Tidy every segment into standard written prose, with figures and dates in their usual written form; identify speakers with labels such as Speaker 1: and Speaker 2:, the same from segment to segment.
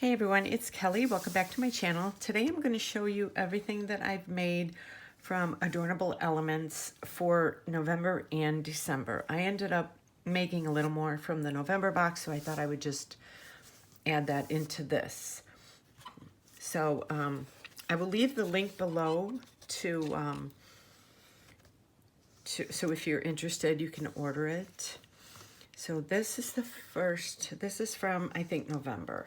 Speaker 1: Hey everyone, it's Kelly. Welcome back to my channel. Today I'm going to show you everything that I've made from Adornable Elements for November and December. I ended up making a little more from the November box, so I thought I would just add that into this. So I will leave the link below so if you're interested, you can order it. So this is the first, this is from, I think, November.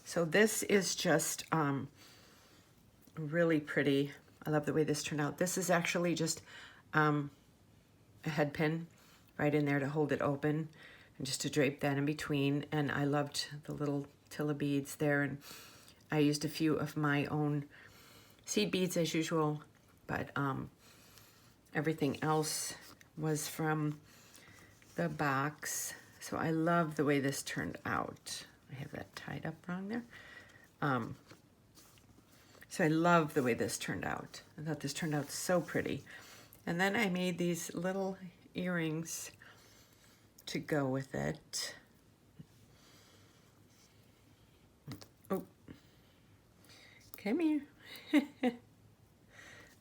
Speaker 1: So this is just really pretty. I love the way this turned out. This is actually just a head pin right in there to hold it open and just to drape that in between. And I loved the little Tilla beads there. And I used a few of my own seed beads as usual, but everything else was from the box. So I love the way this turned out. I have that tied up wrong there. So I love the way this turned out. I thought this turned out so pretty. And then I made these little earrings to go with it. Oh, come here.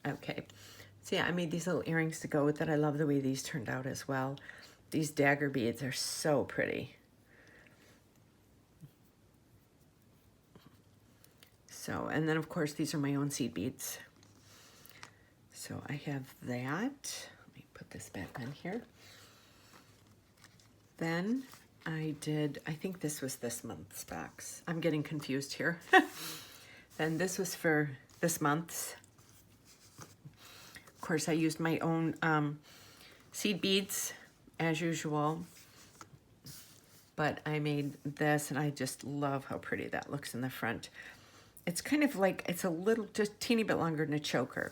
Speaker 1: Okay. So yeah, I made these little earrings to go with it. I love the way these turned out as well. These dagger beads are so pretty. So, and then of course, these are my own seed beads. So I have that. Let me put this back on here. Then I think this was this month's box. I'm getting confused here. Then this was for this month's. Of course, I used my own seed beads as usual. But I made this and I just love how pretty that looks in the front. It's kind of like, it's a little, just teeny bit longer than a choker.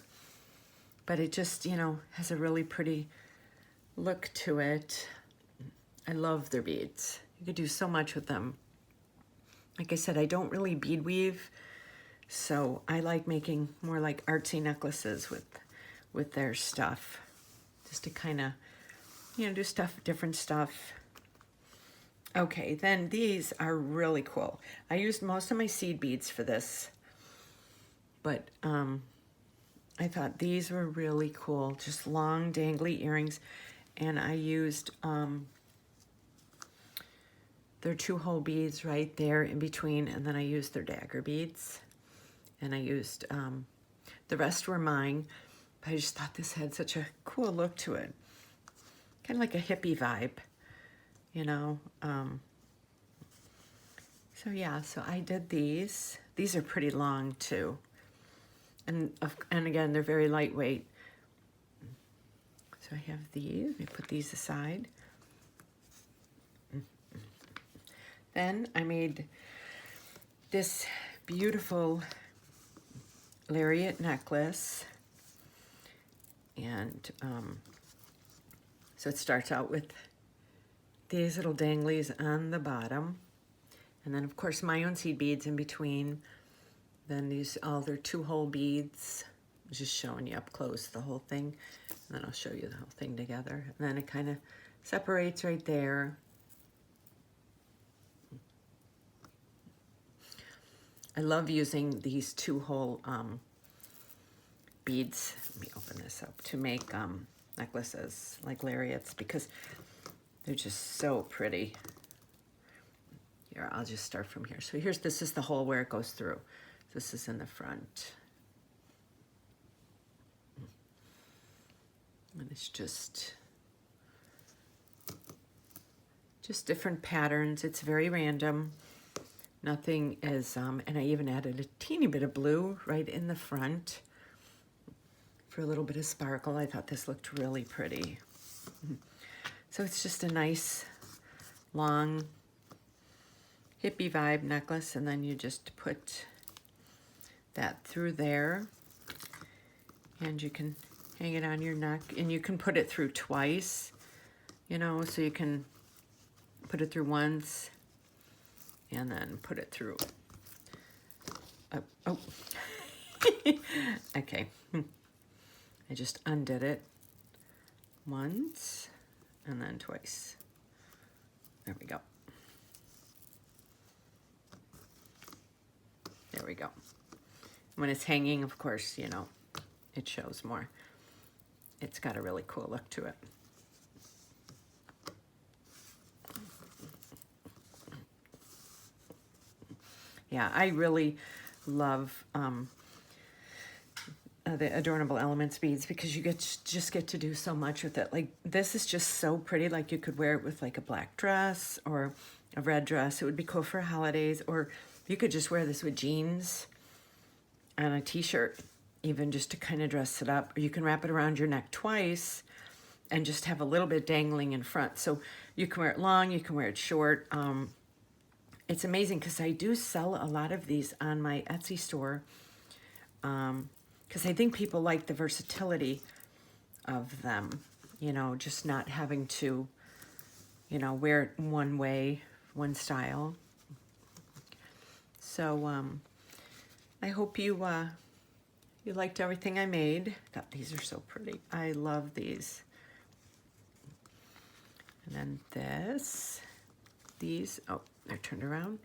Speaker 1: But it just, you know, has a really pretty look to it. I love their beads. You could do so much with them. Like I said, I don't really bead weave. So I like making more like artsy necklaces with their stuff. Just to kind of, you know, do stuff, different stuff. Okay, then these are really cool. I used most of my seed beads for this, but I thought these were really cool. Just long, dangly earrings, and I used their 2-hole beads right there in between, and then I used their dagger beads, and I used, the rest were mine, but I just thought this had such a cool look to it. Kind of like a hippie vibe. You know, so yeah, so I did these. These are pretty long too. And again, they're very lightweight. So I have these, let me put these aside. Then I made this beautiful lariat necklace. And so it starts out with these little danglies on the bottom, and then of course my own seed beads in between. Then these, all their 2-hole beads, just showing you up close the whole thing, and then I'll show you the whole thing together. And then it kind of separates right there. I love using these 2-hole beads. Let me open this up, to make necklaces like lariats, because they're just so pretty. Here, I'll just start from here. So this is the hole where it goes through. This is in the front. And it's just different patterns. It's very random. Nothing is, and I even added a teeny bit of blue right in the front for a little bit of sparkle. I thought this looked really pretty. So it's just a nice, long, hippie vibe necklace, and then you just put that through there, and you can hang it on your neck, and you can put it through twice, you know, so you can put it through once, and then put it through. Oh. Okay. I just undid it once, and then twice. There we go. There we go. When it's hanging, of course, you know, it shows more. It's got a really cool look to it. Yeah, I really love the Adornable Elements beads because you just get to do so much with it. Like this is just so pretty. Like you could wear it with like a black dress or a red dress. It would be cool for holidays, or you could just wear this with jeans and a t-shirt, even just to kind of dress it up. Or you can wrap it around your neck twice and just have a little bit dangling in front. So you can wear it long, you can wear it short. It's amazing because I do sell a lot of these on my Etsy store because I think people like the versatility of them, you know, just not having to, you know, wear it one way, one style. So I hope you you liked everything I made. God, these are so pretty. I love these. And then these, oh, they're turned around.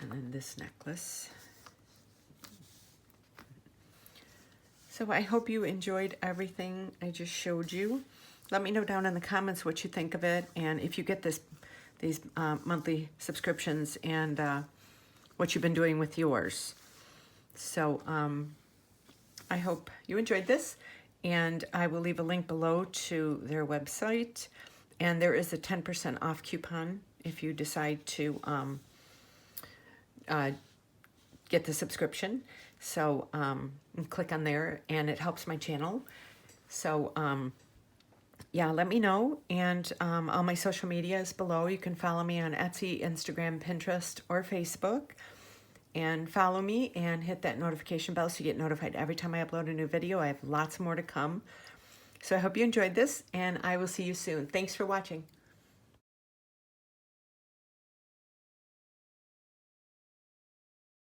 Speaker 1: And then this necklace. So I hope you enjoyed everything I just showed you. Let me know down in the comments what you think of it, and if you get these monthly subscriptions, and what you've been doing with yours. So I hope you enjoyed this, and I will leave a link below to their website, and there is a 10% off coupon if you decide to get the subscription. So click on there, and it helps my channel. So yeah, let me know, and all my social media is below. You can follow me on Etsy, Instagram, Pinterest, or Facebook, and follow me and hit that notification bell so you get notified every time I upload a new video. I have lots more to come. So I hope you enjoyed this, and I will see you soon. Thanks for watching.